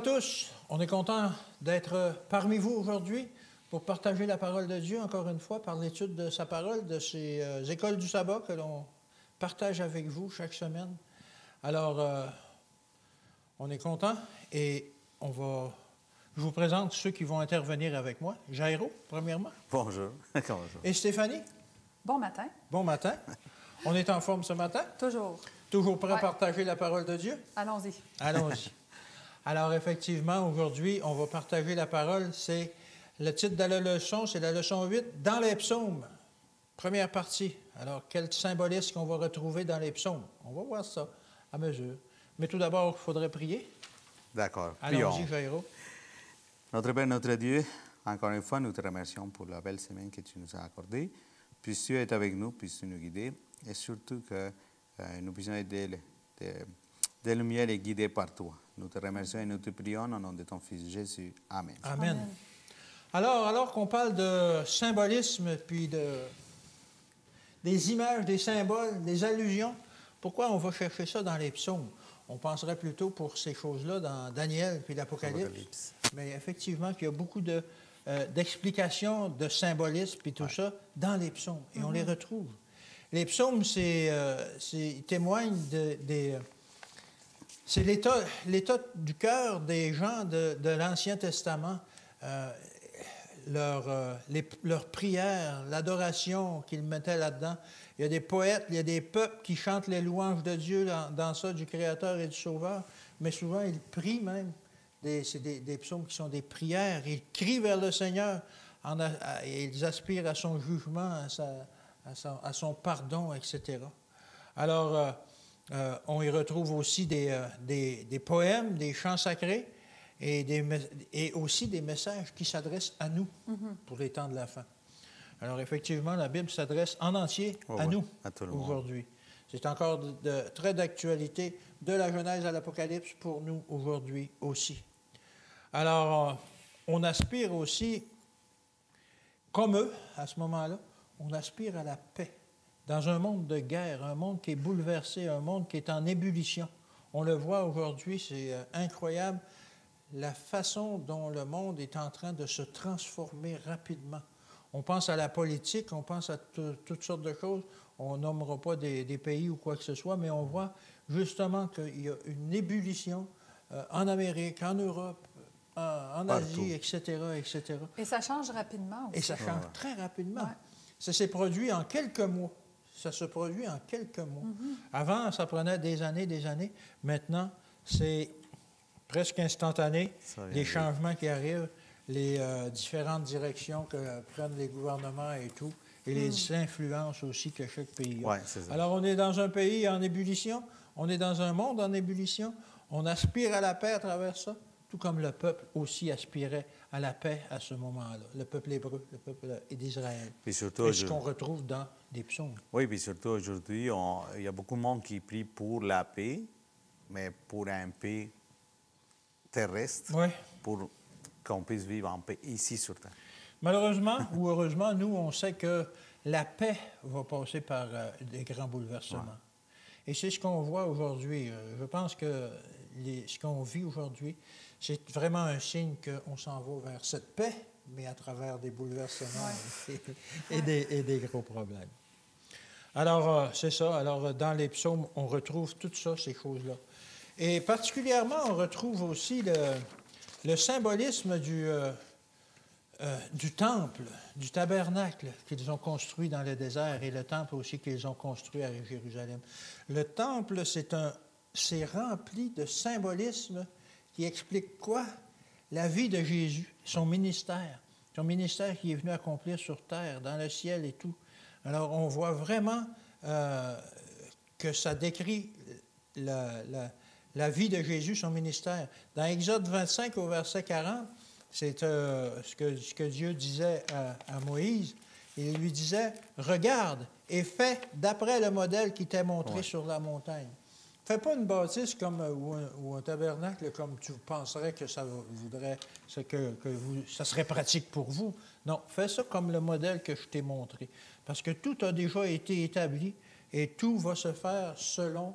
à tous. On est content d'être parmi vous aujourd'hui pour partager la parole de Dieu, encore une fois, par l'étude de sa parole, de ces écoles du sabbat que l'on partage avec vous chaque semaine. Alors, on est content et je vous présente ceux qui vont intervenir avec moi. Jairo, premièrement. Bonjour. Bonjour. Et Stéphanie. Bon matin. Bon matin. On est en forme ce matin? Toujours. Toujours prêt à partager la parole de Dieu? Allons-y. Allons-y. Alors, effectivement, aujourd'hui, on va partager la parole. C'est le titre de la leçon, c'est la leçon 8, dans les psaumes. Première partie. Alors, quel symbolisme qu'on va retrouver dans les psaumes? On va voir ça à mesure. Mais tout d'abord, il faudrait prier. D'accord. Allons-y, Jairo. Notre Père, notre Dieu, encore une fois, nous te remercions pour la belle semaine que tu nous as accordée. Puisses-tu être avec nous, puisses-tu nous guider, et surtout que nous puissions être des lumières et guidés par toi. Nous te remercions et nous te prions au nom de ton Fils Jésus. Amen. Amen. Amen. Alors qu'on parle de symbolisme, puis des images, des symboles, des allusions, pourquoi on va chercher ça dans les psaumes? On penserait plutôt pour ces choses-là dans Daniel puis l'Apocalypse. Mais effectivement, il y a beaucoup d'explications, de symbolisme puis tout ça dans les psaumes. Et on les retrouve. Les psaumes, ils témoignent c'est l'état du cœur des gens de l'Ancien Testament, leurs prières, l'adoration qu'ils mettaient là-dedans. Il y a des poètes, il y a des peuples qui chantent les louanges de Dieu dans ça, du Créateur et du Sauveur, mais souvent ils prient même. C'est des psaumes qui sont des prières. Ils crient vers le Seigneur et ils aspirent à son jugement, à son pardon, etc. Alors, on y retrouve aussi des poèmes, des chants sacrés et aussi des messages qui s'adressent à nous pour les temps de la fin. Alors, effectivement, la Bible s'adresse en entier à nous aujourd'hui. C'est encore très d'actualité de la Genèse à l'Apocalypse pour nous aujourd'hui aussi. Alors, on aspire aussi, comme eux, à ce moment-là, on aspire à la paix. Dans un monde de guerre, un monde qui est bouleversé, un monde qui est en ébullition. On le voit aujourd'hui, c'est incroyable, la façon dont le monde est en train de se transformer rapidement. On pense à la politique, on pense à toutes sortes de choses. On nommera pas des pays ou quoi que ce soit, mais on voit justement qu'il y a une ébullition en Amérique, en Europe, en Asie, etc., etc. Et ça change rapidement aussi. Et ça change très rapidement. Ouais. Ça s'est produit en quelques mois. Ça se produit en quelques mois. Avant, ça prenait des années. Maintenant, c'est presque instantané, les changements qui arrivent, les différentes directions que prennent les gouvernements et tout, et les influences aussi que chaque pays a. Ouais, c'est ça. Alors, on est dans un pays en ébullition, on est dans un monde en ébullition, on aspire à la paix à travers ça, tout comme le peuple aussi aspirait à la paix à ce moment-là, le peuple hébreu, le peuple d'Israël. Et c'est ce qu'on retrouve dans les psaumes. Oui, puis surtout aujourd'hui, il y a beaucoup de monde qui prie pour la paix, mais pour un paix terrestre, pour qu'on puisse vivre en paix ici sur Terre. Malheureusement ou heureusement, nous, on sait que la paix va passer par des grands bouleversements. Ouais. Et c'est ce qu'on voit aujourd'hui. Je pense que ce qu'on vit aujourd'hui, c'est vraiment un signe qu'on s'en va vers cette paix, mais à travers des bouleversements et des gros problèmes. Alors, c'est ça. Alors, dans les psaumes, on retrouve tout ça, ces choses-là. Et particulièrement, on retrouve aussi le symbolisme du temple, du tabernacle qu'ils ont construit dans le désert et le temple aussi qu'ils ont construit à Jérusalem. Le temple, c'est rempli de symbolisme qui explique quoi? La vie de Jésus, son ministère qui est venu accomplir sur terre, dans le ciel et tout. Alors, on voit vraiment que ça décrit la vie de Jésus, son ministère. Dans Exode 25 au verset 40, c'est ce que Dieu disait à Moïse. Il lui disait, « Regarde et fais d'après le modèle qui t'est montré sur la montagne. » Fais pas une bâtisse ou un tabernacle comme tu penserais que ça voudrait, ça serait pratique pour vous. Non, fais ça comme le modèle que je t'ai montré. Parce que tout a déjà été établi et tout va se faire selon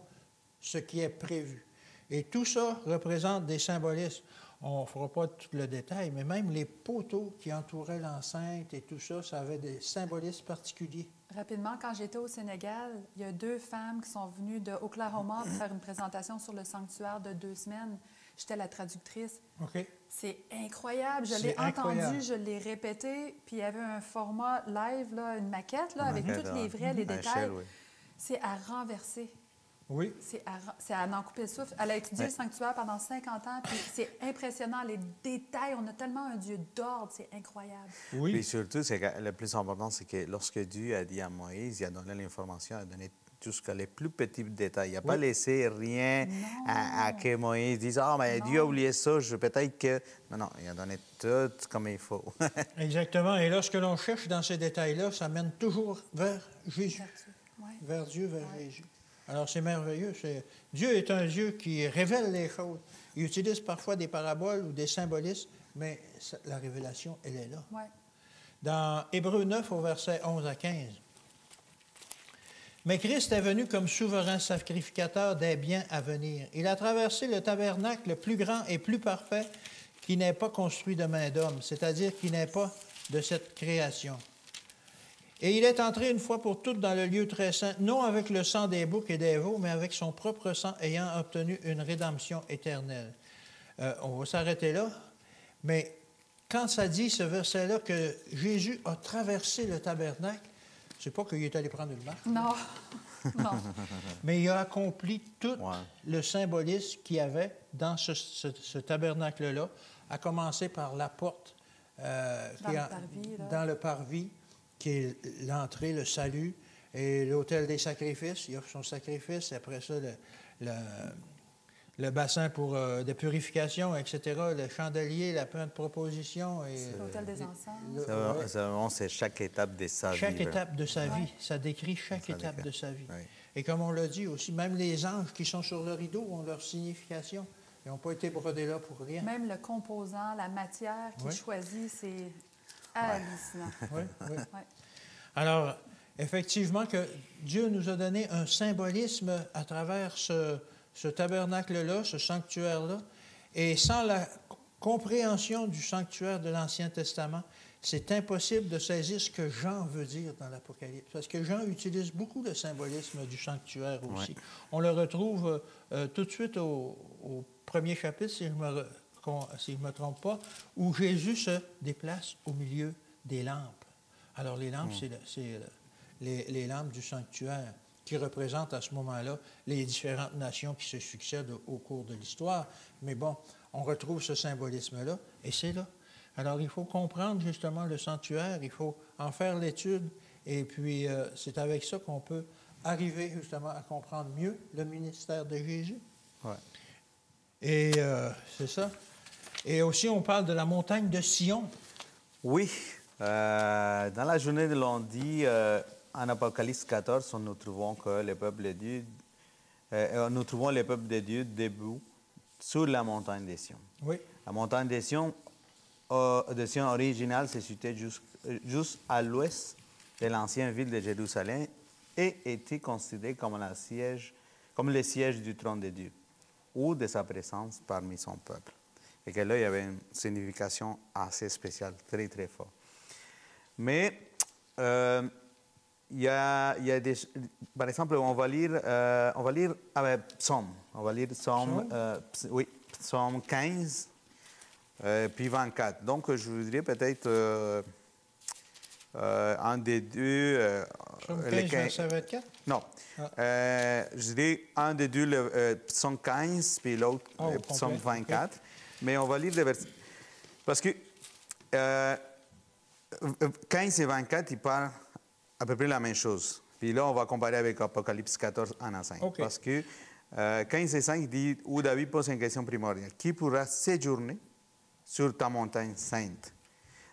ce qui est prévu. Et tout ça représente des symbolismes. On ne fera pas tout le détail, mais même les poteaux qui entouraient l'enceinte et tout ça, ça avait des symbolismes particuliers. Rapidement, quand j'étais au Sénégal, il y a 2 femmes qui sont venues de Oklahoma pour faire une présentation sur le sanctuaire de 2 semaines. J'étais la traductrice. OK? C'est incroyable. Je C'est l'ai entendu, incroyable. je l'ai répété, puis il y avait un format live, là, une maquette, là, Une avec maquette, tous les ouais. vrais, les À détails. échelle, oui. C'est à renverser. Oui. C'est à n'en couper le souffle. Elle a étudié Ouais. le sanctuaire pendant 50 ans, puis c'est impressionnant, les détails. On a tellement un Dieu d'ordre, c'est incroyable. Oui. Puis surtout, c'est que le plus important, c'est que lorsque Dieu a dit à Moïse, il a donné l'information, il a donné jusqu'à les plus petits détails. Il n'a pas laissé rien à que Moïse dise, ah, mais Dieu a oublié ça, peut-être que... Non, il a donné tout comme il faut. Exactement. Et lorsque l'on cherche dans ces détails-là, ça mène toujours vers Jésus. Ouais. Vers Dieu, vers Jésus. Alors, c'est merveilleux. Dieu est un Dieu qui révèle les choses. Il utilise parfois des paraboles ou des symbolismes, mais la révélation, elle est là. Ouais. Dans Hébreux 9, au verset 11 à 15. Mais Christ est venu comme souverain sacrificateur des biens à venir. Il a traversé le tabernacle le plus grand et plus parfait qui n'est pas construit de main d'homme, c'est-à-dire qui n'est pas de cette création. Et il est entré une fois pour toutes dans le lieu très saint, non avec le sang des boucs et des veaux, mais avec son propre sang, ayant obtenu une rédemption éternelle. On va s'arrêter là, mais quand ça dit, ce verset-là, que Jésus a traversé le tabernacle, c'est pas qu'il est allé prendre une marche, Non. Non. mais il a accompli tout Ouais. le symbolisme qu'il y avait dans ce tabernacle-là, à commencer par la porte Dans le parvis, là. dans le parvis, qui est l'entrée, le salut, et l'autel des sacrifices. Il offre son sacrifice, et après ça, le bassin pour de purification, etc., le chandelier, la plainte de proposition. Et, L'autel des encens. C'est chaque étape de sa vie. chaque vraiment. étape de sa vie. Ça décrit chaque étape de sa vie. Oui. Et comme on l'a dit aussi, même les anges qui sont sur le rideau ont leur signification. Ils n'ont pas été brodés là pour rien. Même le composant, la matière qu'il Oui. choisit, c'est hallucinant. Oui, oui. Ouais. Alors, effectivement, que Dieu nous a donné un symbolisme à travers ce tabernacle-là, ce sanctuaire-là. Et sans la compréhension du sanctuaire de l'Ancien Testament, c'est impossible de saisir ce que Jean veut dire dans l'Apocalypse. Parce que Jean utilise beaucoup le symbolisme du sanctuaire aussi. Ouais. On le retrouve tout de suite au premier chapitre, si je ne me trompe pas, où Jésus se déplace au milieu des lampes. Alors, les lampes, c'est les lampes du sanctuaire qui représentent à ce moment-là les différentes nations qui se succèdent au cours de l'histoire. Mais bon, on retrouve ce symbolisme-là, et c'est là. Alors, il faut comprendre justement le sanctuaire, il faut en faire l'étude, et puis c'est avec ça qu'on peut arriver justement à comprendre mieux le ministère de Jésus. Ouais. Et c'est ça. Et aussi, on parle de la montagne de Sion. Oui, dans la journée de lundi, en Apocalypse 14, nous trouvons que le peuple de Dieu, nous trouvons le peuple de Dieu debout sur la montagne de Sion. Oui. La montagne de Sion originale se situait juste à l'ouest de l'ancienne ville de Jérusalem et était considérée comme le siège du trône de Dieu ou de sa présence parmi son peuple. Et que là, il y avait une signification assez spéciale, très, très forte. Mais il y a des... Par exemple, on va lire Psaume. On va lire Psaume 15, puis 24. Donc, je voudrais peut-être un des deux... Psaume 15, verset 24? Non. Je dirais un des deux, le Psaume 15, puis l'autre, Psaume 24. Okay. Mais on va lire des versets. Parce que 15 et 24, ils parlent à peu près la même chose. Puis là, on va comparer avec Apocalypse 14, 1 à 5. Okay. Parce que 15 et 5 dit, où David pose une question primordiale. Qui pourra séjourner sur ta montagne sainte?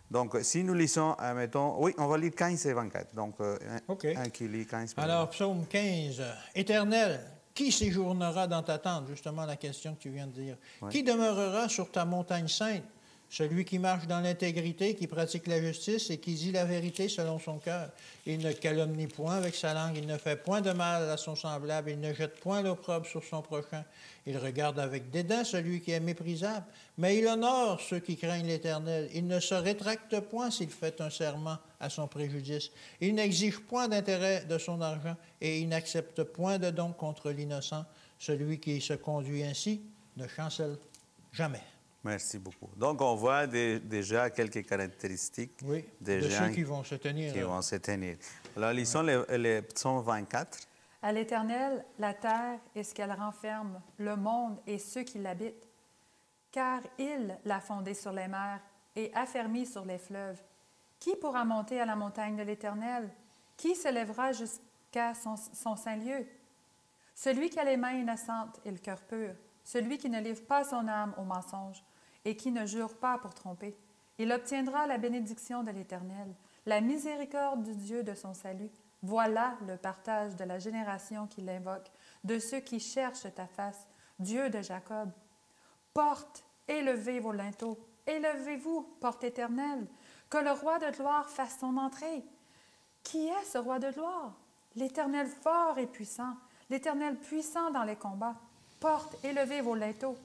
Donc, si nous lisons, mettons, oui, on va lire 15 et 24. Donc, un qui lit 15. Alors, Psaume 15, Éternel, qui séjournera dans ta tente? Justement, la question que tu viens de dire. Oui. Qui demeurera sur ta montagne sainte? celui qui marche dans l'intégrité, qui pratique la justice et qui dit la vérité selon son cœur. Il ne calomnie point avec sa langue, il ne fait point de mal à son semblable, il ne jette point l'opprobre sur son prochain. Il regarde avec dédain celui qui est méprisable, mais il honore ceux qui craignent l'Éternel. Il ne se rétracte point s'il fait un serment à son préjudice. Il n'exige point d'intérêt de son argent et il n'accepte point de don contre l'innocent. Celui qui se conduit ainsi ne chancelle jamais. Merci beaucoup. Donc, on voit déjà quelques caractéristiques Oui, des de gens ceux qui vont se tenir. qui vont se tenir. Alors, lisons les psaumes 24. À l'Éternel, la terre et ce qu'elle renferme, le monde et ceux qui l'habitent. Car il l'a fondée sur les mers et affermi sur les fleuves. Qui pourra monter à la montagne de l'Éternel? Qui s'élèvera jusqu'à son saint lieu? Celui qui a les mains innocentes et le cœur pur, celui qui ne livre pas son âme au mensonge et qui ne jure pas pour tromper. Il obtiendra la bénédiction de l'Éternel, la miséricorde du Dieu de son salut. Voilà le partage de la génération qui l'invoque, de ceux qui cherchent ta face, Dieu de Jacob. Porte, élevez vos linteaux, élevez-vous, porte éternelle, que le roi de gloire fasse son entrée. Qui est ce roi de gloire? L'Éternel fort et puissant, l'Éternel puissant dans les combats. Porte, élevez vos linteaux,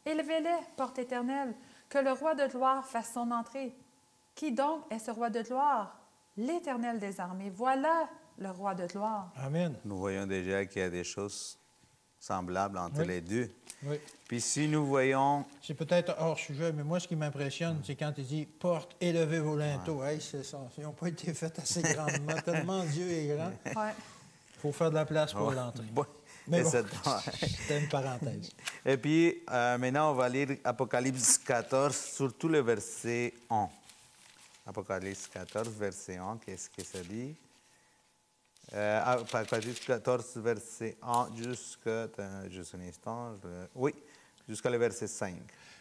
élevez-les, porte éternelle, que le roi de gloire fasse son entrée. Qui donc est ce roi de gloire? L'Éternel des armées, voilà le roi de gloire. Amen. Nous voyons déjà qu'il y a des choses semblables entre les deux. Oui. Puis si nous voyons... C'est peut-être hors sujet, mais moi, ce qui m'impressionne, c'est quand il dit « porte, élevez vos linteaux ». Hey, c'est ça. Ils n'ont pas été faits assez grandement, tellement Dieu est grand. Ouais. Il faut faire de la place pour l'entrée. Bon, Mais bon, c'est- c'était une parenthèse. Et puis, maintenant, on va lire Apocalypse 14, surtout le verset 1. Apocalypse 14, verset 1, qu'est-ce que ça dit? Apocalypse 14, verset 1, jusqu'à... Juste un instant. Oui, jusqu'à le verset 5.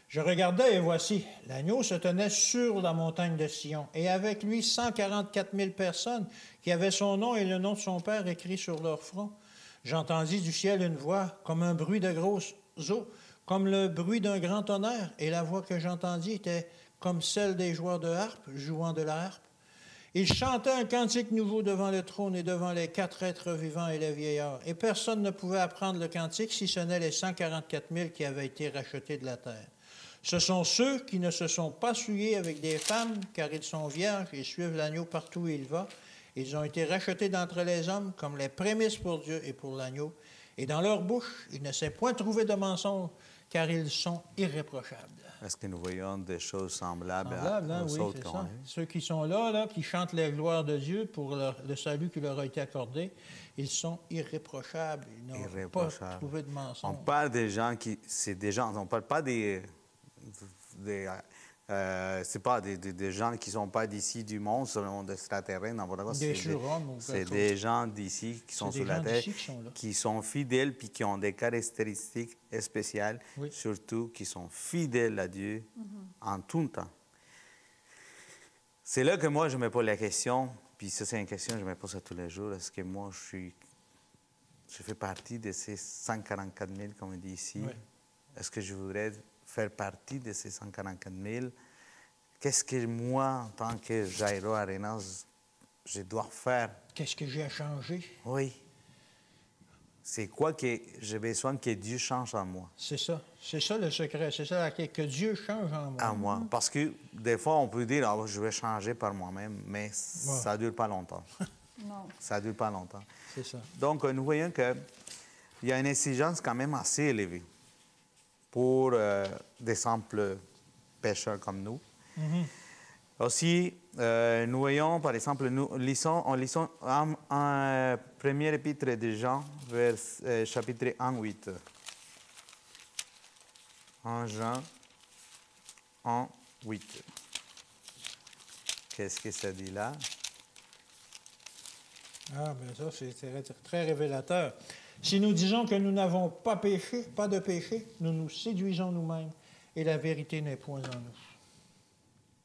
Je regardais et voici, l'agneau se tenait sur la montagne de Sion, et avec lui 144 000 personnes qui avaient son nom et le nom de son Père écrit sur leur front. J'entendis du ciel une voix, comme un bruit de grosses eaux, comme le bruit d'un grand tonnerre, et la voix que j'entendis était comme celle des joueurs de harpe, jouant de la harpe. Ils chantaient un cantique nouveau devant le trône et devant les 4 êtres vivants et les vieillards, et personne ne pouvait apprendre le cantique si ce n'est les 144 000 qui avaient été rachetés de la terre. Ce sont ceux qui ne se sont pas souillés avec des femmes, car ils sont vierges et suivent l'agneau partout où il va. Ils ont été rachetés d'entre les hommes comme les prémices pour Dieu et pour l'agneau. Et dans leur bouche, il ne s'est point trouvé de mensonge, car ils sont irréprochables. Est-ce que nous voyons des choses semblables Oui, aux autres c'est qu'on ça. a? Ceux qui sont là, qui chantent les gloires de Dieu pour le salut qui leur a été accordé, ils sont irréprochables. Ils n'ont pas trouvé de On mensonge. parle des gens qui... C'est des gens... On ne parle pas des c'est pas des gens qui ne sont pas d'ici du monde, sur le monde extraterrestre, n'importe quoi. Des surhommes ou c'est quelque des gens d'ici qui sont C'est sur des la gens terre, d'ici qui sont là. qui sont fidèles puis qui ont des caractéristiques spéciales, Oui. surtout qui sont fidèles à Dieu en tout temps. C'est là que moi, je me pose la question, puis ça, c'est une question que je me pose à tous les jours. Est-ce que moi, je fais partie de ces 144 000, comme on dit ici? Oui. Est-ce que je voudrais faire partie de ces 144 000? Qu'est-ce que moi, en tant que Jairo Arenas, je dois faire? Qu'est-ce que j'ai à changer? Oui. C'est quoi que j'ai besoin que Dieu change en moi? C'est ça. C'est ça le secret. C'est ça que Dieu change en moi. En moi. Parce que des fois, on peut dire, ah, je vais changer par moi-même, mais ça ne dure pas longtemps. Non. Ça ne dure pas longtemps. C'est ça. Donc, nous voyons qu'il y a une exigence quand même assez élevée pour des simples pêcheurs comme nous. Aussi, nous voyons, par exemple, en lisant un premier épître de Jean, chapitre 1, 8. 1 Jean 1, 8. Qu'est-ce que ça dit là? Ah, bien ça, c'est très révélateur. Si nous disons que nous n'avons pas péché, pas de péché, nous nous séduisons nous-mêmes et la vérité n'est point en nous.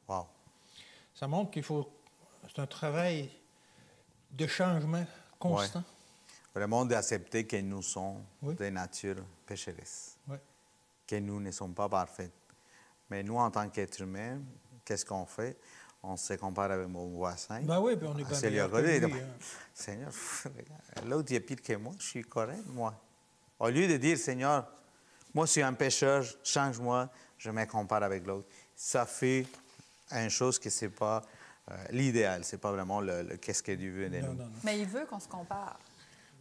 Wow. Ça montre qu'il faut... C'est un travail de changement constant. Ouais. Vraiment d'accepter que nous sommes Oui. de nature pécheresse, Oui. que nous ne sommes pas parfaits. Mais nous, en tant qu'êtres humains, qu'est-ce qu'on fait? On se compare avec mon voisin. Ben oui, puis on est bien C'est meilleur que lui. lui, hein. Seigneur, l'autre, il est pire que moi, je suis correct, moi. Au lieu de dire, Seigneur, moi, je suis un pécheur, change-moi, je me compare avec l'autre. Ça fait une chose que ce n'est pas l'idéal, ce n'est pas vraiment qu'est-ce que Dieu veut de nous. Non. Mais il veut qu'on se compare.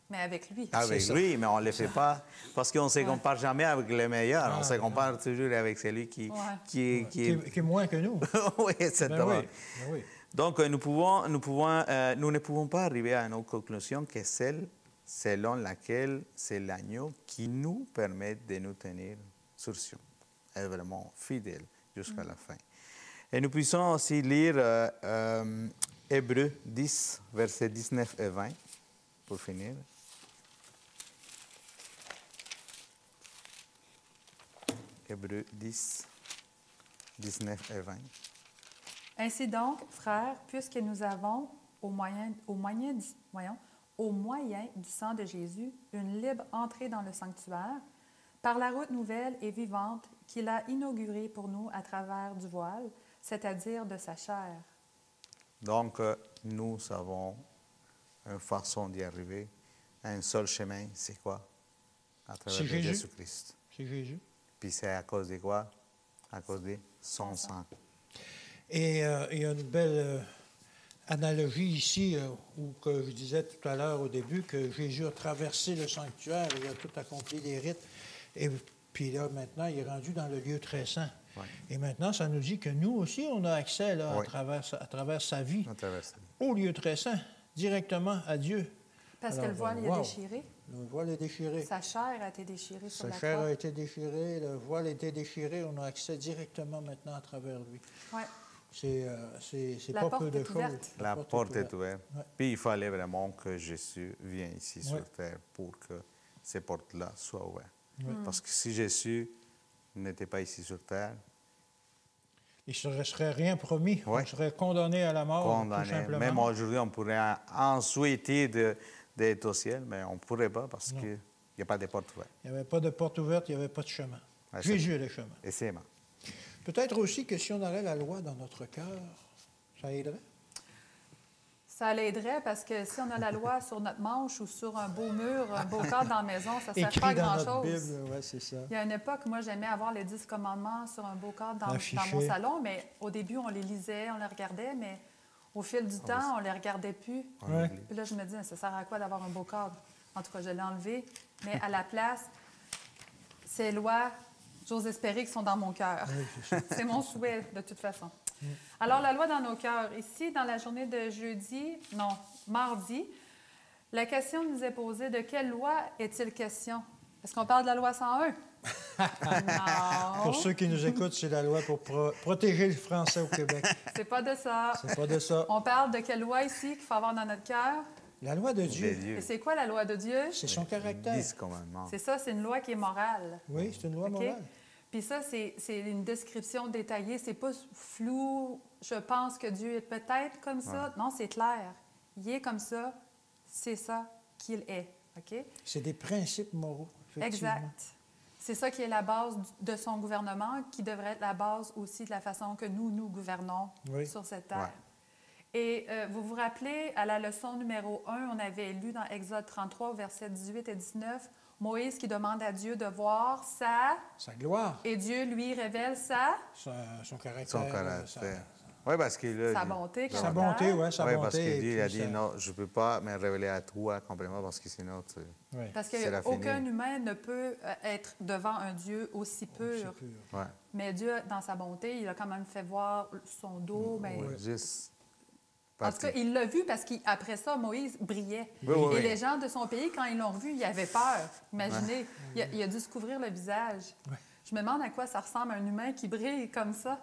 Mais avec lui. Avec C'est ça. lui, mais on ne le fait pas parce qu'on ne se compare jamais avec le meilleur. On se compare toujours avec celui qui est... Qui est moins que nous. Oui, exactement. Ben oui. Donc, nous ne pouvons pas arriver à une autre conclusion que celle selon laquelle c'est l'agneau qui nous permet de nous tenir sur Sion, est vraiment fidèle jusqu'à la fin. Et nous puissions aussi lire Hébreux 10, versets 19 et 20, pour finir. Hébreux 10, 19 et 20. Ainsi donc, frères, puisque nous avons, au moyen du sang de Jésus, une libre entrée dans le sanctuaire, par la route nouvelle et vivante qu'il a inaugurée pour nous à travers du voile, c'est-à-dire de sa chair. Donc, nous avons une façon d'y arriver. Un seul chemin, c'est quoi? À travers Jésus-Christ. C'est Jésus. Puis c'est à cause de quoi? À cause de son sang. Et il y a une belle analogie ici, où que je disais tout à l'heure au début, que Jésus a traversé le sanctuaire, il a tout accompli les rites, et puis là, maintenant, il est rendu dans le lieu très saint. Ouais. Et maintenant, ça nous dit que nous aussi, on a accès là, Oui. à travers sa vie, À travers ça. au lieu très saint, directement à Dieu. Parce Alors, que le voile est wow. déchiré. Le voile est déchiré. Sa chair a été déchirée sur Sa la chair croix. a été déchirée, le voile a été déchiré, on a accès directement maintenant à travers lui. Ouais. C'est La pas porte peu de est choses. ouverte. La porte est ouverte. Ouais. Puis il fallait vraiment que Jésus vienne ici Ouais. sur terre pour que ces portes-là soient ouvertes. Ouais. Parce que si Jésus n'était pas ici sur terre, Il ne serait rien promis. Ouais. On serait condamné à la mort, tout condamné, simplement. même aujourd'hui, on pourrait en souhaiter d'être au ciel, mais on ne pourrait pas parce qu'il n'y a pas de porte ouverte. Il n'y avait pas de porte ouverte, il n'y avait pas de chemin. Ouais, Jésus est le chemin. Et c'est mal. Peut-être aussi que si on aurait la loi dans notre cœur, ça aiderait. Ça l'aiderait parce que si on a la loi sur notre manche ou sur un beau mur, un beau cadre dans la maison, ça ne sert Écrit pas à dans notre grand-chose. Bible, ouais, c'est ça. Il y a une époque, moi, j'aimais avoir les 10 commandements sur un beau cadre dans Affiché. mon salon, mais au début, on les lisait, on les regardait, mais au fil du temps, on les regardait plus. Ouais. Puis là, je me dis, ça sert à quoi d'avoir un beau cadre? En tout cas, je l'ai enlevé, mais à la place, ces lois, j'ose espérer, qui sont dans mon cœur. Oui, c'est ça. C'est mon souhait, de toute façon. Alors, la loi dans nos cœurs. Ici, dans la journée de mardi, la question nous est posée, de quelle loi est-il question? Est-ce qu'on parle de la loi 101? Non. Pour ceux qui nous écoutent, c'est la loi pour protéger le français au Québec. C'est pas de ça. C'est pas de ça. On parle de quelle loi ici qu'il faut avoir dans notre cœur? La loi de Dieu, Et c'est quoi la loi de Dieu? c'est son caractère. 10 commandements. C'est ça, c'est une loi qui est morale. Oui, c'est une loi OK? morale. Puis ça, c'est une description détaillée. C'est pas flou. Je pense que Dieu est peut-être comme ça. Non, c'est clair. Il est comme ça. C'est ça qu'il est. OK? C'est des principes moraux, effectivement. Exact. C'est ça qui est la base de son gouvernement, qui devrait être la base aussi de la façon que nous gouvernons Oui. sur cette terre. Ouais. Et vous vous rappelez, à la leçon numéro 1, on avait lu dans Exode 33, versets 18 et 19, Moïse qui demande à Dieu de voir sa... Sa gloire, Et Dieu lui révèle sa... son caractère. Son caractère. Oui, parce qu'il a Sa dit- bonté. Sa caractère. bonté, oui, sa Oui, bonté. parce que et Dieu puis a dit sa- non, je ne peux pas me révéler à toi complètement parce que sinon, tu... Oui, Parce C'est la qu'aucun finie. humain ne peut être devant un Dieu aussi pur. c'est pur. Ouais. Mais Dieu, dans sa bonté, il a quand même fait voir son dos. Mais... Ouais, juste En tout cas, partir. il l'a vu parce qu'après ça, Moïse brillait. Oui, oui, Et oui. les gens de son pays, quand ils l'ont vu, ils avaient peur. Imaginez, il a dû se couvrir le visage. Ouais. Je me demande à quoi ça ressemble un humain qui brille comme ça.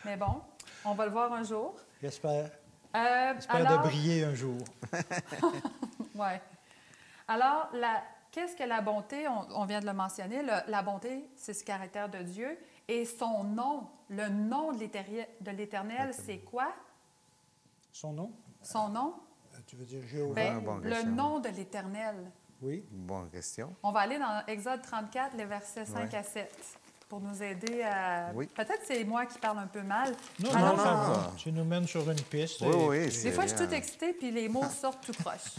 Mais bon, on va le voir un jour. J'espère. Euh, J'espère alors, de briller un jour. ouais. Alors, qu'est-ce que la bonté? On vient de le mentionner. La bonté, c'est ce caractère de Dieu. Et son nom, le nom de l'Éternel, c'est quoi? Son nom? Son nom? Tu veux dire Jéhovah? Ben, bonne le question. nom de l'Éternel. Oui. Bonne question. On va aller dans Exode 34, les versets 5 Ouais. à 7. pour nous aider à... Oui. Peut-être que c'est moi qui parle un peu mal. Non, Alors, non, ça va. Tu nous mènes sur une piste. Oui, oui, des c'est fois, je suis bien. toute excitée, puis les mots sortent tout croche.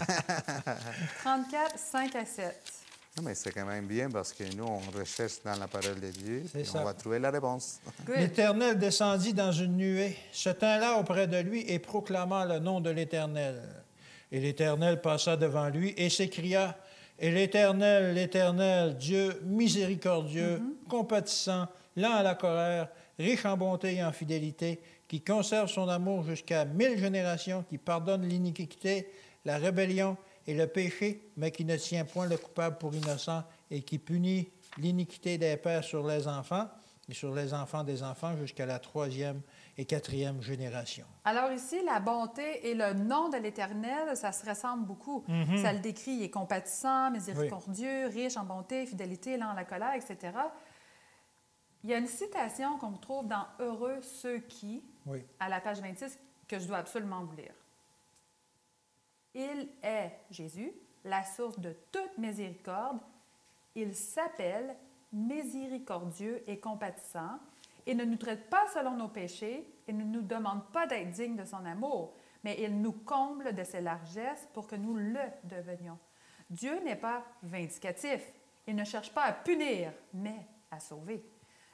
34, 5 à 7. Non, mais c'est quand même bien parce que nous, on recherche dans la parole de Dieu C'est et ça. on va trouver la réponse. Good. L'Éternel descendit dans une nuée, se tint là auprès de lui et proclama le nom de l'Éternel. Et l'Éternel passa devant lui et s'écria, « Et l'Éternel, Dieu miséricordieux, compatissant, lent à la colère, riche en bonté et en fidélité, qui conserve son amour jusqu'à 1000 générations, qui pardonne l'iniquité, la rébellion et le péché, mais qui ne tient point le coupable pour innocent et qui punit l'iniquité des pères sur les enfants et sur les enfants des enfants jusqu'à la 3e et 4e génération. » Alors ici, la bonté et le nom de l'Éternel, ça se ressemble beaucoup. Ça le décrit, il est compatissant, miséricordieux, riche en bonté, fidélité, lent à la colère, etc. Il y a une citation qu'on trouve dans « Heureux ceux qui Oui. » à la page 26, que je dois absolument vous lire. « Il est, Jésus, la source de toute miséricorde. Il s'appelle miséricordieux et compatissant. Il ne nous traite pas selon nos péchés et ne nous demande pas d'être dignes de son amour, mais il nous comble de ses largesses pour que nous le devenions. Dieu n'est pas vindicatif. Il ne cherche pas à punir, mais à sauver.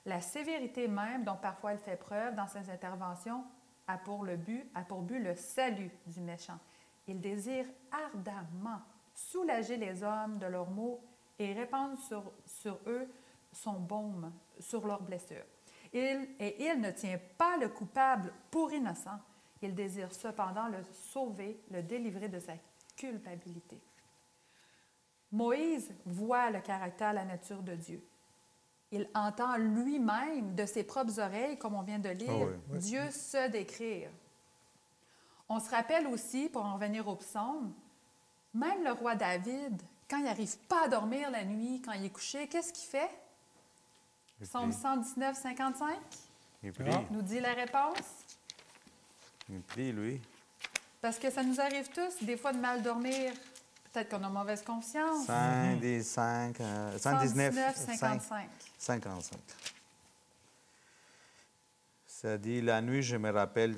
La sévérité même dont parfois il fait preuve dans ses interventions a pour but le salut du méchant. Il désire ardemment soulager les hommes de leurs maux et répandre sur eux son baume, sur leurs blessures. Il ne tient pas le coupable pour innocent. Il désire cependant le sauver, le délivrer de sa culpabilité. Moïse voit le caractère, la nature de Dieu. Il entend lui-même de ses propres oreilles, comme on vient de lire, Oh oui. Dieu se décrire. On se rappelle aussi, pour en revenir au psaume, même le roi David, quand il n'arrive pas à dormir la nuit, quand il est couché, qu'est-ce qu'il fait? Psaume 119, 55 Il prie. nous dit la réponse. Il prie, lui. Parce que ça nous arrive tous, des fois, de mal dormir. Peut-être qu'on a mauvaise conscience. 119, 55. 55. Ça dit, la nuit, je me rappelle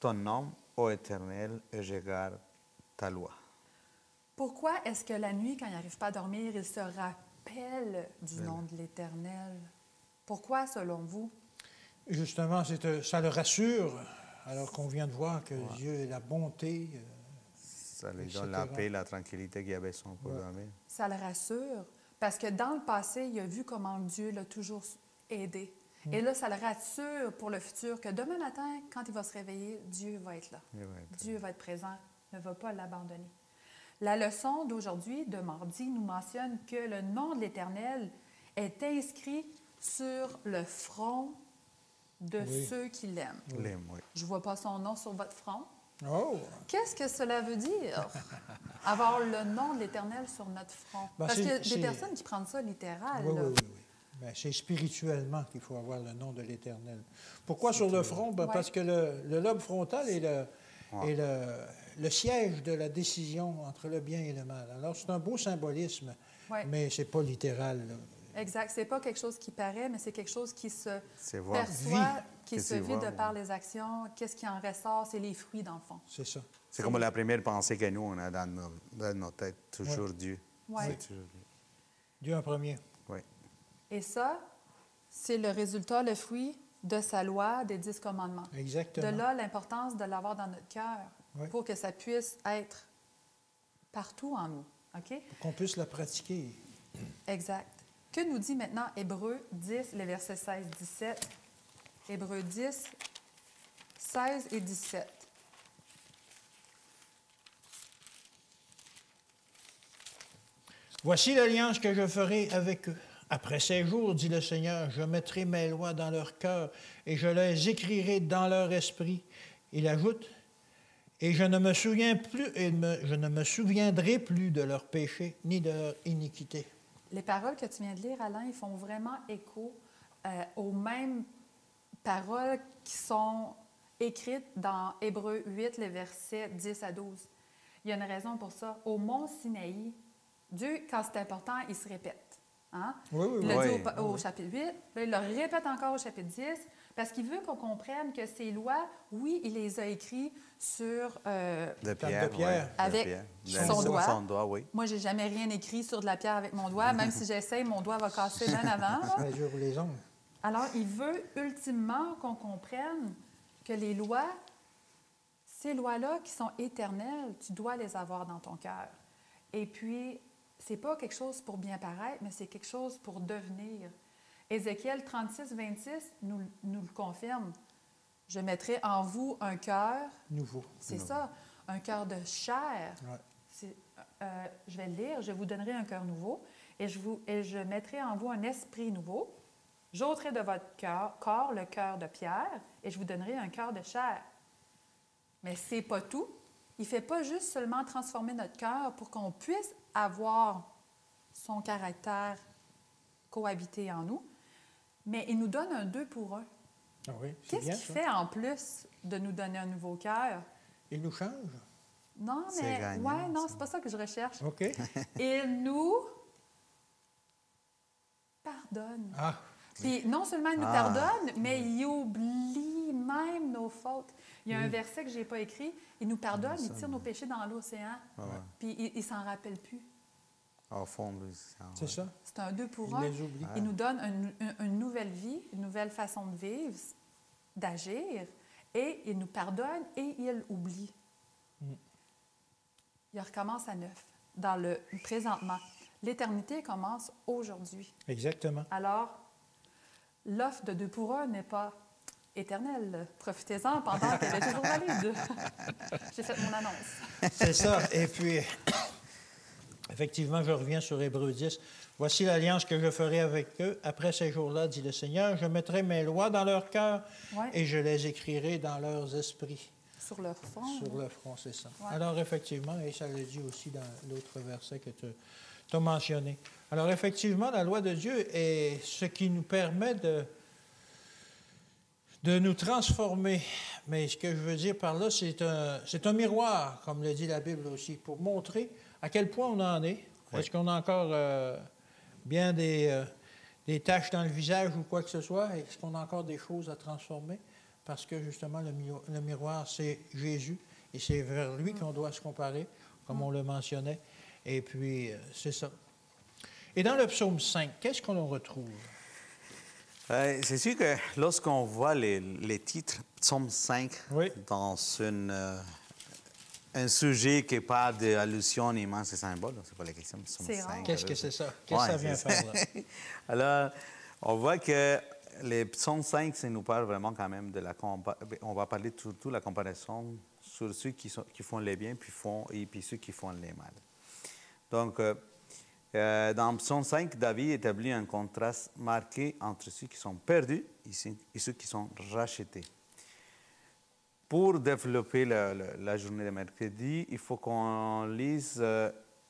ton nom, ô Éternel, et je garde ta loi. Pourquoi est-ce que la nuit, quand il n'arrive pas à dormir, il se rappelle du nom de l'Éternel? Pourquoi, selon vous? Justement, ça le rassure, alors qu'on vient de voir que Dieu est la bonté. Ça lui donne la paix, la tranquillité qu'il y avait besoin pour dormir. Ça le rassure, parce que dans le passé, il a vu comment Dieu l'a toujours aidé. Et là, ça le rassure pour le futur, que demain matin, quand il va se réveiller, Dieu va être là. Dieu va être présent, ne va pas l'abandonner. La leçon d'aujourd'hui, de mardi, nous mentionne que le nom de l'Éternel est inscrit sur le front de ceux qui l'aiment. Oui. Je ne vois pas son nom sur votre front. Oh! Qu'est-ce que cela veut dire, avoir le nom de l'Éternel sur notre front? Ben, Parce qu'il y a des personnes qui prennent ça littéral. Oui, là. oui. Ben, c'est spirituellement qu'il faut avoir le nom de l'Éternel. Pourquoi sur le front? Ben, parce que le lobe frontal est le siège de la décision entre le bien et le mal. Alors, c'est un beau symbolisme, mais c'est pas littéral, là. Exact. C'est pas quelque chose qui paraît, mais c'est quelque chose qui se voir. perçoit, qui Que se c'est vit de voir, par les actions. Qu'est-ce qui en ressort? C'est les fruits, dans le fond. C'est ça. C'est comme la première pensée que nous, on a dans nos têtes. Toujours Dieu. Oui. C'est toujours Dieu. Dieu en premier. Oui. Et ça, c'est le résultat, le fruit de sa loi des 10 commandements. Exactement. De là, l'importance de l'avoir dans notre cœur pour que ça puisse être partout en nous. OK? Pour qu'on puisse la pratiquer. Exact. Que nous dit maintenant Hébreux 10, les versets 16-17? Hébreux 10, 16 et 17. Voici l'alliance que je ferai avec eux. Après ces jours, dit le Seigneur, je mettrai mes lois dans leur cœur et je les écrirai dans leur esprit. Il ajoute, et je ne me souviendrai plus de leurs péchés ni de leur iniquité. Les paroles que tu viens de lire, Alain, ils font vraiment écho aux mêmes paroles qui sont écrites dans Hébreux 8, les versets 10 à 12. Il y a une raison pour ça. Au mont Sinaï, Dieu, quand c'est important, il se répète. Hein? Oui, oui, Il l'a oui. dit au chapitre 8, là, il le répète encore au chapitre 10, parce qu'il veut qu'on comprenne que ces lois, oui, il les a écrites sur... De Table pierre, de pierre. ouais, Avec son doigt. Son doigt, oui. Moi, j'ai jamais rien écrit sur de la pierre avec mon doigt. Même si j'essaye, mon doigt va casser bien avant. là. Ça dure les ongles. Alors, il veut ultimement qu'on comprenne que les lois, ces lois-là qui sont éternelles, tu dois les avoir dans ton cœur. Et puis, c'est pas quelque chose pour bien paraître, mais c'est quelque chose pour devenir. Ézéchiel 36, 26 nous le confirme. Je mettrai en vous un cœur, Nouveau. c'est ça, un cœur de chair. Ouais. Je vais le lire. Je vous donnerai un cœur nouveau et je mettrai en vous un esprit nouveau. J'ôterai de votre corps le cœur de pierre et je vous donnerai un cœur de chair. Mais c'est pas tout. Il ne fait pas juste seulement transformer notre cœur pour qu'on puisse avoir son caractère cohabiter en nous, mais il nous donne un 2 pour 1. Ah oui, c'est Qu'est-ce bien, qu'il ça. fait en plus de nous donner un nouveau cœur? Il nous change. Non, C'est mais gagnant, ouais, non, ça. c'est pas ça que je recherche. OK. Il nous pardonne. Ah, Puis non seulement il nous pardonne, mais il oublie même nos fautes. Il y a un verset que je n'ai pas écrit. Il nous pardonne, il tire nos péchés dans l'océan, puis il ne s'en rappelle plus. Au fond de l'océan. c'est ça. C'est un 2 pour Il 1. les oublie. Il nous donne une nouvelle vie, une nouvelle façon de vivre, d'agir, et il nous pardonne et il oublie. Il recommence à neuf, dans le présentement. L'éternité commence aujourd'hui. Exactement. Alors, l'offre de 2 pour 1 n'est pas éternelle. Profitez-en pendant qu'elle est toujours valide. J'ai fait mon annonce. C'est ça. Et puis, effectivement, je reviens sur Hébreux 10. Voici l'alliance que je ferai avec eux. Après ces jours-là, dit le Seigneur, je mettrai mes lois dans leur cœur Ouais. et je les écrirai dans leurs esprits. Sur leur front. Sur le front, c'est ça. Ouais. Alors, effectivement, et ça le dit aussi dans l'autre verset que tu as mentionné. Alors, effectivement, la loi de Dieu est ce qui nous permet de nous transformer. Mais ce que je veux dire par là, c'est un miroir, comme le dit la Bible aussi, pour montrer à quel point on en est. Oui. Est-ce qu'on a encore bien des taches dans le visage ou quoi que ce soit? Est-ce qu'on a encore des choses à transformer? Parce que, justement, le miroir, c'est Jésus. Et c'est vers lui qu'on doit se comparer, comme on le mentionnait. Et puis, c'est ça. Et dans le psaume 5, qu'est-ce qu'on en retrouve? C'est sûr que lorsqu'on voit les titres Psaume 5 Oui. dans un sujet qui parle d'allusion, immense et symbole, c'est pas la question, Psaume C'est 5. rare. Qu'est-ce que c'est ça? Qu'est-ce Ouais, que ça vient c'est faire, là? Alors, on voit que les Psaume 5, ça nous parle vraiment quand même de on va parler surtout de la comparaison sur ceux qui font les biens et puis ceux qui font les mal. Donc, dans Psaume 5, David établit un contraste marqué entre ceux qui sont perdus et ceux qui sont rachetés. Pour développer la journée de mercredi, il faut qu'on lise,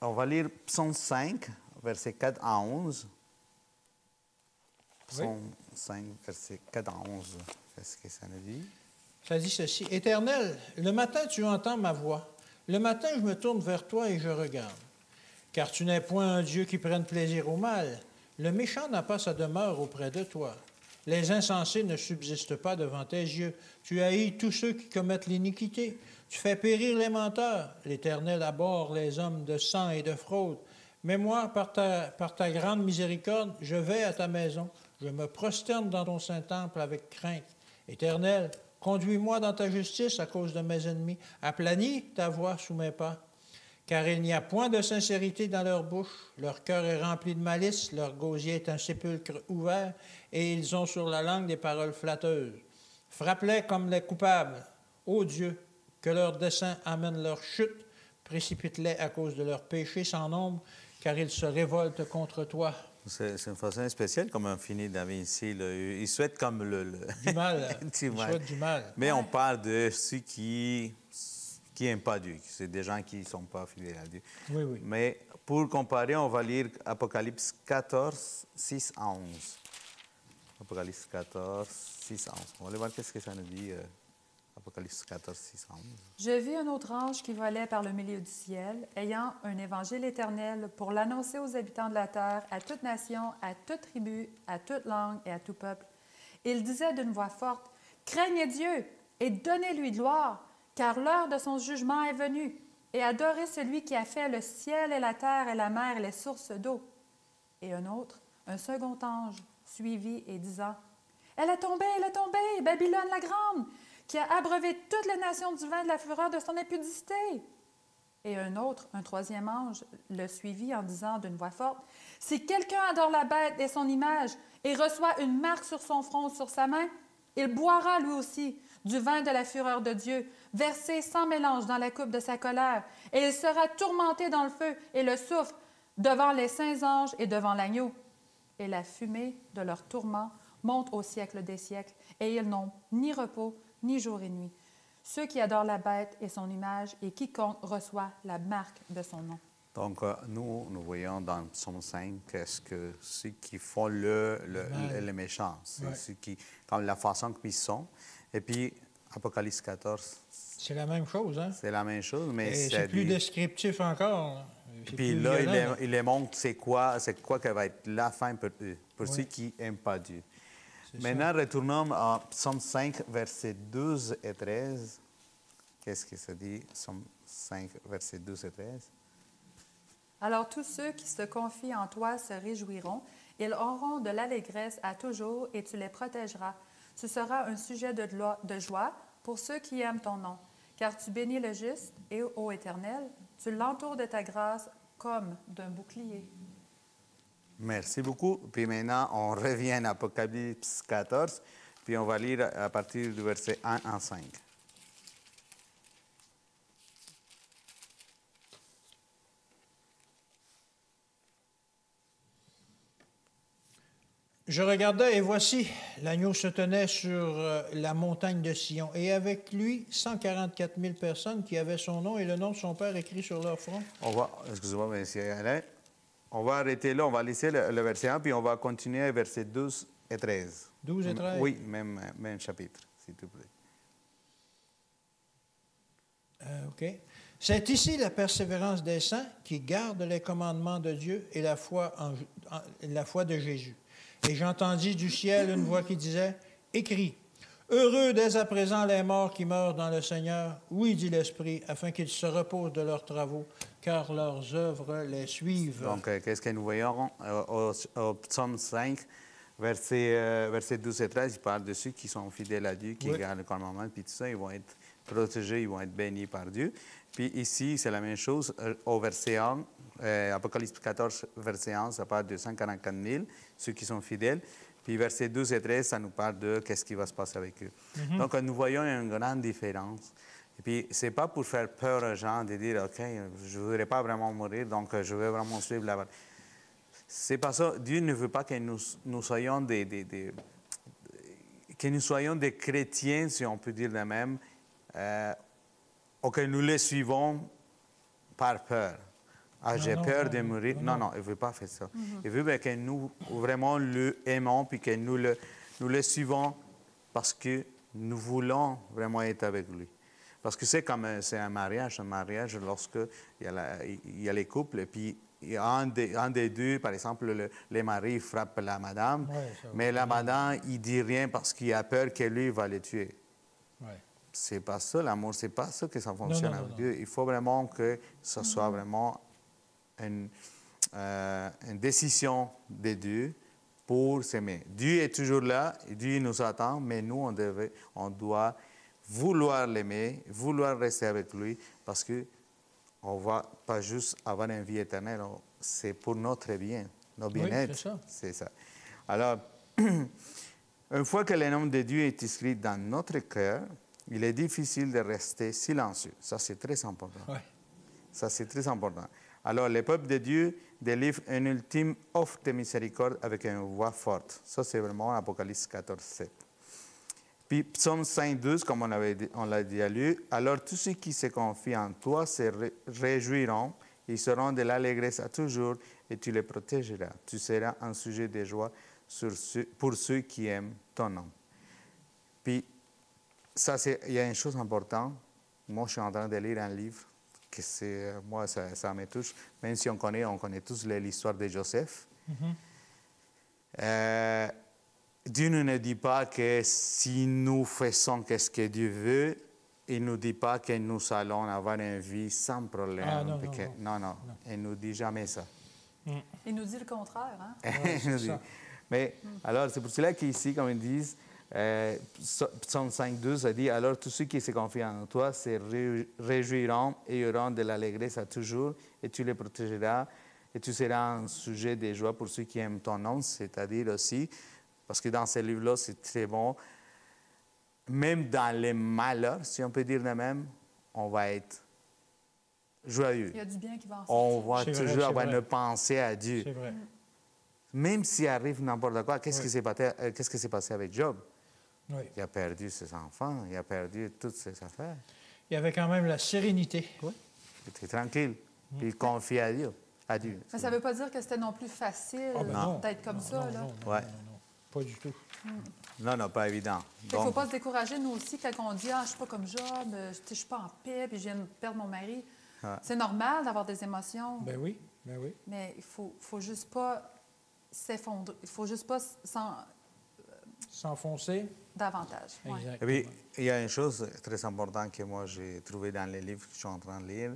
on va lire Psaume 5, versets 4 à 11. Psaume 5, versets 4 à 11, qu'est-ce que ça nous dit? Ça dit ceci. Éternel, le matin tu entends ma voix. Le matin je me tourne vers toi et je regarde. Car tu n'es point un Dieu qui prenne plaisir au mal. Le méchant n'a pas sa demeure auprès de toi. Les insensés ne subsistent pas devant tes yeux. Tu haïs tous ceux qui commettent l'iniquité. Tu fais périr les menteurs. L'Éternel abhorre les hommes de sang et de fraude. Mais moi, par ta grande miséricorde, je vais à ta maison. Je me prosterne dans ton saint temple avec crainte. Éternel, conduis-moi dans ta justice à cause de mes ennemis. Aplanis ta voix sous mes pas. Car il n'y a point de sincérité dans leur bouche. Leur cœur est rempli de malice. Leur gosier est un sépulcre ouvert. Et ils ont sur la langue des paroles flatteuses. Frappe-les comme les coupables. Ô Dieu, que leur dessein amène leur chute. Précipite-les à cause de leurs péchés sans nombre, car ils se révoltent contre toi. C'est une façon spéciale, comme on finit David ici. Il souhaite comme Du mal. du mal. Souhaite du mal. Mais on parle de ceux qui n'aiment pas Dieu. C'est des gens qui ne sont pas fidèles à Dieu. Oui, oui. Mais pour comparer, on va lire Apocalypse 14, 6 à 11. Apocalypse 14, 6 à 11. On va aller voir qu'est-ce que ça nous dit Apocalypse 14, 6 à 11. Je vis un autre ange qui volait par le milieu du ciel, ayant un évangile éternel pour l'annoncer aux habitants de la terre, à toute nation, à toute tribu, à toute langue et à tout peuple. Il disait d'une voix forte, « Craignez Dieu et donnez-lui gloire, car l'heure de son jugement est venue, et adorez celui qui a fait le ciel et la terre et la mer et les sources d'eau. » Et un autre, un second ange, suivit et disant, « Elle est tombée, Babylone la grande, qui a abreuvé toutes les nations du vin de la fureur de son impudicité. » Et un autre, un troisième ange, le suivit en disant d'une voix forte, « Si quelqu'un adore la bête et son image et reçoit une marque sur son front ou sur sa main, il boira lui aussi du vin de la fureur de Dieu, versé sans mélange dans la coupe de sa colère, et il sera tourmenté dans le feu et le soufre devant les saints anges et devant l'agneau. Et la fumée de leur tourment monte au siècle des siècles, et ils n'ont ni repos, ni jour et nuit. Ceux qui adorent la bête et son image, et quiconque reçoit la marque de son nom. » Donc, nous voyons dans Psaume 5 qu'est-ce que ceux qui font le méchant, c'est Ouais. ceux qui, comme la façon qu'ils sont. Et puis, Apocalypse 14, C'est la même chose, hein? c'est la même chose, mais Et c'est plus descriptif encore. Là. C'est Puis plus là, violent. il les montre c'est quoi que va être la fin pour eux, pour ceux qui n'aiment pas Dieu. C'est Maintenant, retournons à Psaume 5, versets 12 et 13. Qu'est-ce que ça dit, Psaume 5, versets 12 et 13? Alors tous ceux qui se confient en toi se réjouiront. Ils auront de l'allégresse à toujours, et tu les protégeras. Tu seras un sujet de joie pour ceux qui aiment ton nom. Car tu bénis le juste, et, ô Éternel, tu l'entoures de ta grâce comme d'un bouclier. Merci beaucoup. Puis maintenant, on revient à Apocalypse 14, puis on va lire à partir du verset 1 à 5. Je regardais et voici, l'agneau se tenait sur la montagne de Sion, et avec lui 144 000 personnes qui avaient son nom et le nom de son Père écrit sur leur front. Excusez-moi, monsieur Alain. On va arrêter là, on va laisser le verset 1, puis on va continuer verset 12 et 13. 12 et 13? Oui, même chapitre, s'il te plaît. OK. C'est ici la persévérance des saints qui gardent les commandements de Dieu et la foi de Jésus. Et j'entendis du ciel une voix qui disait, « Écris, heureux dès à présent les morts qui meurent dans le Seigneur, oui, dit l'Esprit, afin qu'ils se reposent de leurs travaux, car leurs œuvres les suivent. » Donc, qu'est-ce que nous voyons au psaume 5, verset 12 et 13, il parle de ceux qui sont fidèles à Dieu, qui gardent le commandement, puis tout ça, ils vont être protégés, ils vont être bénis par Dieu. Puis ici, c'est la même chose, au verset 1, Apocalypse 14, verset 1, ça parle de 144 000, ceux qui sont fidèles. Puis verset 12 et 13, ça nous parle de qu'est-ce qui va se passer avec eux. Donc, nous voyons une grande différence. Et puis, ce n'est pas pour faire peur aux gens de dire, OK, je ne voudrais pas vraiment mourir, donc je vais vraiment suivre la... C'est pas ça. Dieu ne veut pas que nous soyons que nous soyons des chrétiens, si on peut dire de même, ou que nous les suivons par peur. Ah, j'ai peur de mourir. Non, il ne veut pas faire ça. Il veut que nous vraiment le aimons, puis que nous le suivons parce que nous voulons vraiment être avec lui. Parce que c'est comme c'est un mariage, lorsque il y a les couples, et puis il y a un des deux, par exemple, les maris frappent la madame, mais la madame, il ne dit rien parce qu'il a peur que lui va le tuer. Ouais. C'est pas ça, l'amour, c'est pas ça que ça fonctionne avec Dieu. Il faut vraiment que ce soit vraiment une décision de Dieu pour s'aimer. Dieu est toujours là, Dieu nous attend, mais nous, on doit vouloir l'aimer, vouloir rester avec lui, parce que on ne va pas juste avoir une vie éternelle, c'est pour notre bien, notre bien-être. Oui, c'est ça. C'est ça. Alors, une fois que le nom de Dieu est inscrit dans notre cœur, il est difficile de rester silencieux. Ça, c'est très important. Ouais. Ça, c'est très important. Alors, le peuple de Dieu délivre une ultime offre de miséricorde avec une voix forte. Ça, c'est vraiment Apocalypse 14, 7. Puis, Psaume 5, 12, comme on l'a déjà lu, « Alors tous ceux qui se confient en toi se réjouiront, ils seront de l'allégresse à toujours, et tu les protégeras. Tu seras un sujet de joie pour ceux qui aiment ton nom. » Puis, ça, il y a une chose importante. Moi, je suis en train de lire un livre que moi, ça me touche. Même si on connaît tous l'histoire de Joseph. Dieu ne nous dit pas que si nous faisons ce que Dieu veut, il ne nous dit pas que nous allons avoir une vie sans problème. Ah, non, non. Il ne nous dit jamais ça. Il nous dit le contraire, hein? Ouais, Il nous c'est dit. ça. Mais alors, c'est pour cela qu'ici, comme ils disent, Psaume 5.2, ça dit « Alors tous ceux qui se confient en toi se réjouiront et auront de l'allégresse à toujours, et tu les protégeras, et tu seras un sujet de joie pour ceux qui aiment ton nom. » C'est-à-dire aussi, parce que dans ce livre-là, c'est très bon, même dans les malheurs, si on peut dire de même, on va être joyeux. Il y a du bien qui va en On sortir. va C'est vrai, toujours c'est avoir vrai. une pensée à Dieu. C'est vrai. Même s'il arrive n'importe quoi, qu'est-ce Oui. qui s'est passé avec Job? Oui. Il a perdu ses enfants, il a perdu toutes ses affaires. Il y avait quand même la sérénité. Il était tranquille. Puis il confiait à Dieu. Mais ça ne veut pas dire que c'était non plus facile Ah, ben non. d'être comme ça, là. Non, Ouais. non, pas du tout. Non, pas évident. Il ne faut pas se décourager, nous aussi, quand on dit « Ah, je ne suis pas comme Job, je ne suis pas en paix, puis je viens de perdre mon mari. Ouais. C'est normal d'avoir des émotions, Ben oui. mais il faut juste pas s'effondrer. Il faut juste pas S'enfoncer. davantage. Ouais. Exact. Et puis, il y a une chose très importante que moi j'ai trouvée dans les livres que je suis en train de lire.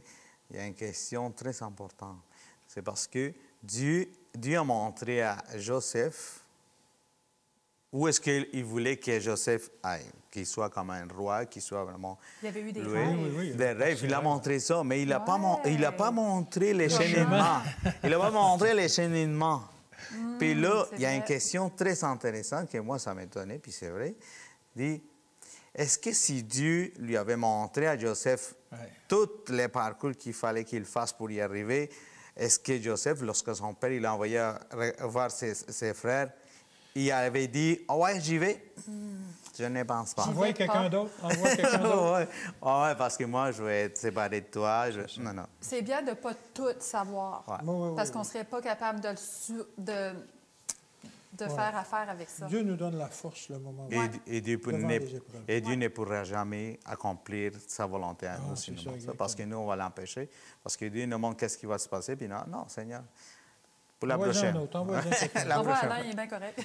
Il y a une question très importante. C'est parce que Dieu a montré à Joseph où est-ce qu'il voulait que Joseph aille, qu'il soit comme un roi, qu'il soit vraiment Il y avait eu des loué. rêves. Oui. Des rêves, il a montré ça, mais il n'a pas, Ouais. pas montré les cheminements. Il n'a pas montré les cheminements. Puis là, c'est il y a une vrai. question très intéressante que moi, ça m'étonnait, puis c'est vrai. Il dit, est-ce que si Dieu lui avait montré à Joseph Ouais. tous les parcours qu'il fallait qu'il fasse pour y arriver, est-ce que Joseph, lorsque son père il l'a envoyé voir ses frères, il avait dit, « Ah ouais, j'y vais? Je ne pense pas. J'y Envoie vais quelqu'un pas. d'autre. Envoie quelqu'un d'autre. Ouais. Ah ouais, parce que moi, je vais être séparé de toi. Non. C'est bien de ne pas tout savoir, Ouais. Oui. parce qu'on ne serait pas capable de faire affaire avec ça. Dieu nous donne la force le moment où. Et Dieu, Devant les épreuves. Dieu ne pourra jamais accomplir sa volonté à nous c'est si ça, nous ça, parce que nous, on va l'empêcher. Parce que Dieu nous montre qu'est-ce qui va se passer. Puis non, Seigneur, pour la Envoie-en prochaine. un autre, envoie-en quelqu'un La Envoie prochaine. Alain, il est bien correct.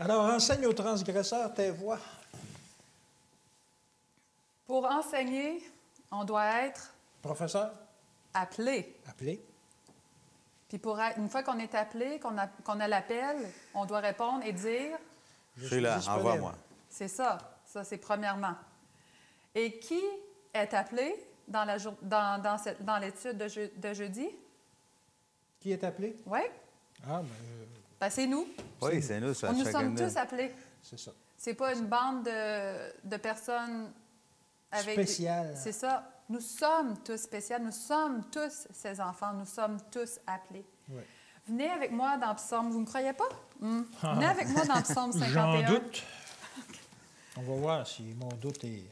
Alors, enseigne aux transgresseurs tes voies. Pour enseigner, on doit être Professeur, appelé. appelez. Puis une fois qu'on est appelé, qu'on a l'appel, on doit répondre et dire, Je suis là, disponible. envoie-moi. c'est ça. Ça, c'est premièrement. Et qui est appelé dans l'étude de jeudi? Qui est appelé? Oui, Ah, ben, c'est nous. Oui, c'est nous, ça. Nous chacun sommes de nous. tous appelés. c'est ça. C'est pas une bande de personnes avec... Spécial. C'est ça. Nous sommes tous spéciaux. Nous sommes tous ces enfants. Nous sommes tous appelés. Oui. Venez avec moi dans Psaume. Vous ne me croyez pas? Venez avec moi dans Psaume 51. J'en doute. On va voir si mon doute est...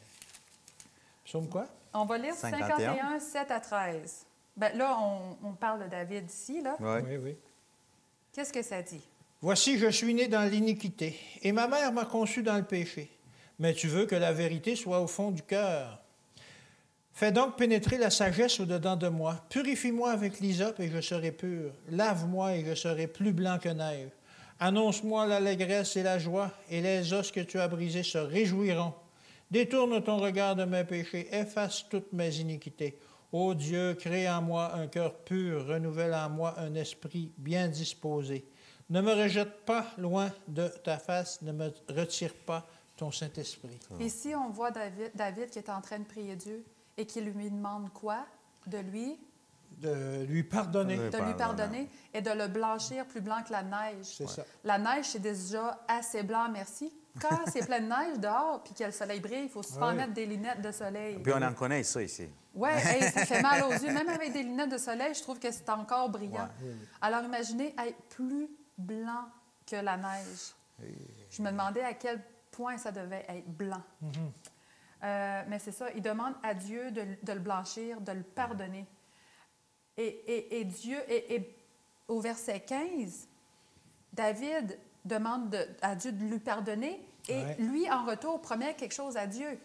Psaume quoi? On va lire 51, 7 à 13. Ben, là, on parle de David ici. Là. Ouais. Oui. Qu'est-ce que ça dit? Voici, je suis né dans l'iniquité, et ma mère m'a conçu dans le péché. Mais tu veux que la vérité soit au fond du cœur. Fais donc pénétrer la sagesse au-dedans de moi. Purifie-moi avec l'hysope et je serai pur. Lave-moi et je serai plus blanc que neige. Annonce-moi l'allégresse et la joie, et les os que tu as brisés se réjouiront. Détourne ton regard de mes péchés, efface toutes mes iniquités. Ô Dieu, crée en moi un cœur pur, renouvelle en moi un esprit bien disposé. Ne me rejette pas loin de ta face, ne me retire pas ton Saint-Esprit. Ici, on voit David qui est en train de prier Dieu et qui lui demande quoi? De lui De lui pardonner. Oui. de lui pardonner et de le blanchir plus blanc que la neige. C'est ça. La neige, c'est déjà assez blanc, merci. Quand c'est plein de neige dehors puis que le soleil brille, il faut souvent Oui. mettre des lunettes de soleil. Puis on en connaît ça ici. Oui, ça fait mal aux yeux. Même avec des lunettes de soleil, je trouve que c'est encore brillant. Oui. Alors imaginez être plus blanc que la neige. Je me demandais à quel point ça devait être blanc. Mais c'est ça, il demande à Dieu de le blanchir, de le pardonner. Et Dieu, au verset 15, David demande à Dieu de lui pardonner Et Ouais. lui, en retour, promet quelque chose à Dieu.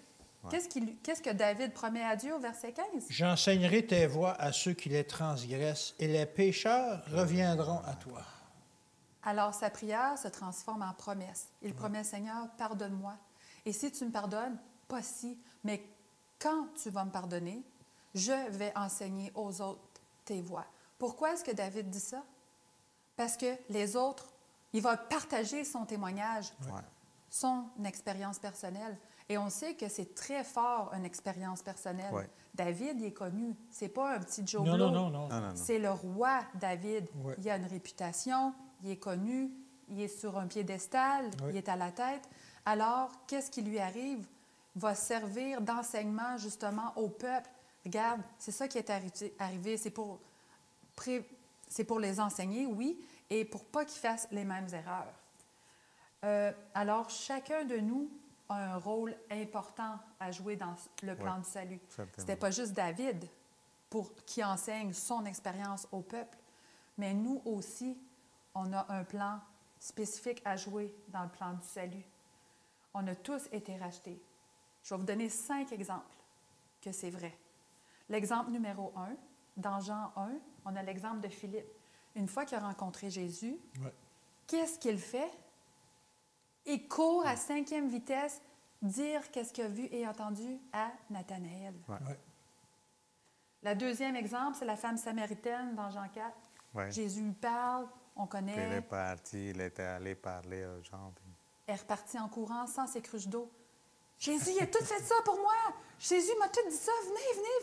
Qu'est-ce que David promet à Dieu au verset 15? J'enseignerai tes voies à ceux qui les transgressent, et les pécheurs reviendront à toi. Alors, sa prière se transforme en promesse. Il promet, Seigneur, pardonne-moi. Et si tu me pardonnes, pas si, mais quand tu vas me pardonner, je vais enseigner aux autres tes voies. Pourquoi est-ce que David dit ça? Parce que les autres, il va partager son témoignage, Ouais. son expérience personnelle. Et on sait que c'est très fort, une expérience personnelle. Ouais. David, il est connu. C'est pas un petit Joe Non, Blow. non, non, non. Non, non, non. C'est le roi David. Ouais. Il a une réputation, il est connu, il est sur un piédestal, Ouais. il est à la tête. Alors, qu'est-ce qui lui arrive? Il va servir d'enseignement justement au peuple. Regarde, c'est ça qui est arrivé. C'est pour les enseigner, oui, et pour pas qu'ils fassent les mêmes erreurs. Alors, chacun de nous a un rôle important à jouer dans le plan du salut. Certainement. C'était pas juste David qui enseigne son expérience au peuple, mais nous aussi, on a un plan spécifique à jouer dans le plan du salut. On a tous été rachetés. Je vais vous donner 5 exemples que c'est vrai. L'exemple numéro 1, dans Jean 1, on a l'exemple de Philippe. Une fois qu'il a rencontré Jésus, Ouais. qu'est-ce qu'il fait? Il court à 5e vitesse dire qu'est-ce qu'il a vu et entendu à Nathanaël. Ouais. Ouais. Le deuxième exemple, c'est la femme samaritaine dans Jean 4. Ouais. Jésus lui parle, on Puis il est connaît, parti, il était allé parler aux gens. Puis... elle est repartie en courant sans ses cruches d'eau. Jésus, il a tout fait ça pour moi. Jésus m'a tout dit ça.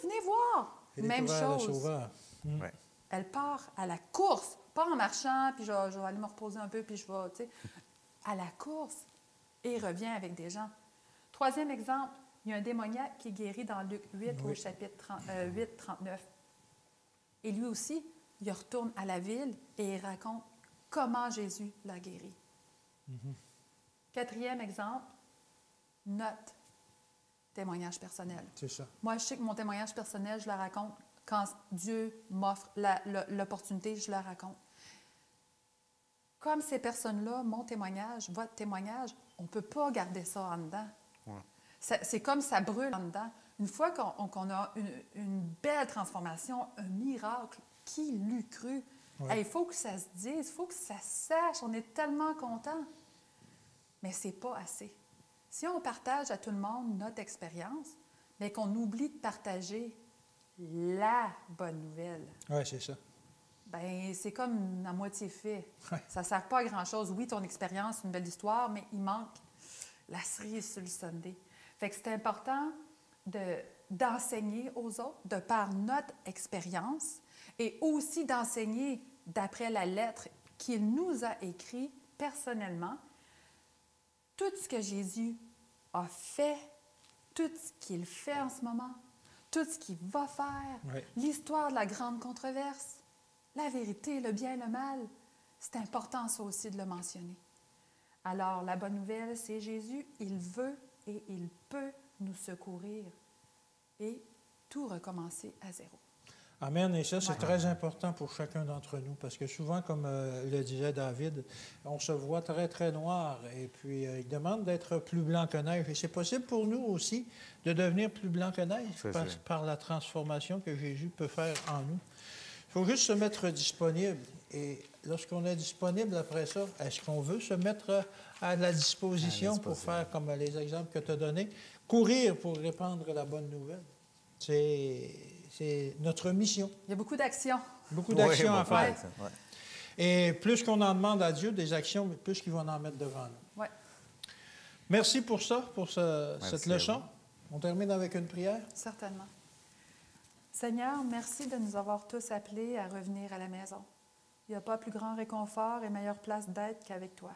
Venez voir. Et Même découvert le chose. Sauveur. Ouais. Elle part à la course, pas en marchant, puis je vais aller me reposer un peu, puis je vais, tu sais, à la course, et revient avec des gens. Troisième exemple, il y a un démoniaque qui est guéri dans Luc 8, au Oui. chapitre 8, 39. Et lui aussi, il retourne à la ville et il raconte comment Jésus l'a guéri. Quatrième exemple, notre témoignage personnel. C'est ça. Moi, je sais que mon témoignage personnel, je le raconte quand Dieu m'offre l'opportunité, je le raconte. Comme ces personnes-là, mon témoignage, votre témoignage, on ne peut pas garder ça en dedans. Ouais. C'est comme ça brûle en dedans. Une fois qu'on a une belle transformation, un miracle, qui l'eût cru? Ouais. Il faut que ça se dise, il faut que ça se sache. On est tellement contents. Mais ce n'est pas assez. Si on partage à tout le monde notre expérience, mais qu'on oublie de partager la bonne nouvelle, Oui, c'est ça. ben c'est comme à moitié fait. Ouais. Ça ne sert pas à grand-chose. Oui, ton expérience, une belle histoire, mais il manque la cerise sur le sundae. Fait que c'est important d'enseigner aux autres de par notre expérience et aussi d'enseigner d'après la lettre qu'il nous a écrite personnellement tout ce que Jésus a fait, tout ce qu'il fait en ce moment, tout ce qu'il va faire, Ouais. l'histoire de la grande controverse, la vérité, le bien et le mal. C'est important, ça aussi, de le mentionner. Alors, la bonne nouvelle, c'est Jésus, il veut et il peut nous secourir et tout recommencer à zéro. Amen. Et ça, c'est Ouais. très important pour chacun d'entre nous parce que souvent, comme le disait David, on se voit très, très noir et puis il demande d'être plus blanc que neige. Et c'est possible pour nous aussi de devenir plus blanc que neige C'est sûr. par la transformation que Jésus peut faire en nous. Il faut juste se mettre disponible. Et lorsqu'on est disponible après ça, est-ce qu'on veut se mettre à la disposition pour faire comme les exemples que tu as donnés? Courir pour répandre la bonne nouvelle. C'est notre mission. Il y a beaucoup d'actions. Beaucoup d'actions Ouais, à faire. ouais. Et plus qu'on en demande à Dieu des actions, plus qu'il va en mettre devant nous. Oui, Merci pour ça, pour Merci cette à leçon. On termine avec une prière. certainement. Seigneur, merci de nous avoir tous appelés à revenir à la maison. Il n'y a pas plus grand réconfort et meilleure place d'être qu'avec toi.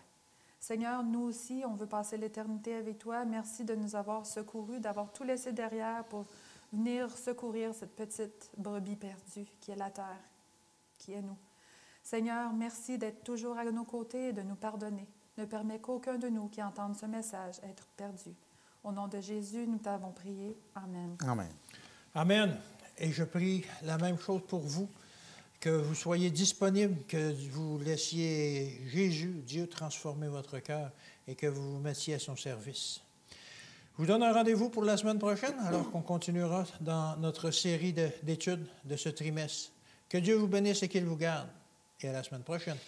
Seigneur, nous aussi, on veut passer l'éternité avec toi. Merci de nous avoir secourus, d'avoir tout laissé derrière pour venir secourir cette petite brebis perdue qui est la terre, qui est nous. Seigneur, merci d'être toujours à nos côtés et de nous pardonner. Ne permets qu'aucun de nous qui entende ce message être perdu. Au nom de Jésus, nous t'avons prié. Amen. Amen. Amen. Et je prie la même chose pour vous, que vous soyez disponible, que vous laissiez Jésus, Dieu, transformer votre cœur et que vous vous mettiez à son service. Je vous donne un rendez-vous pour la semaine prochaine, alors qu'on continuera dans notre série d'études de ce trimestre. Que Dieu vous bénisse et qu'il vous garde. Et à la semaine prochaine.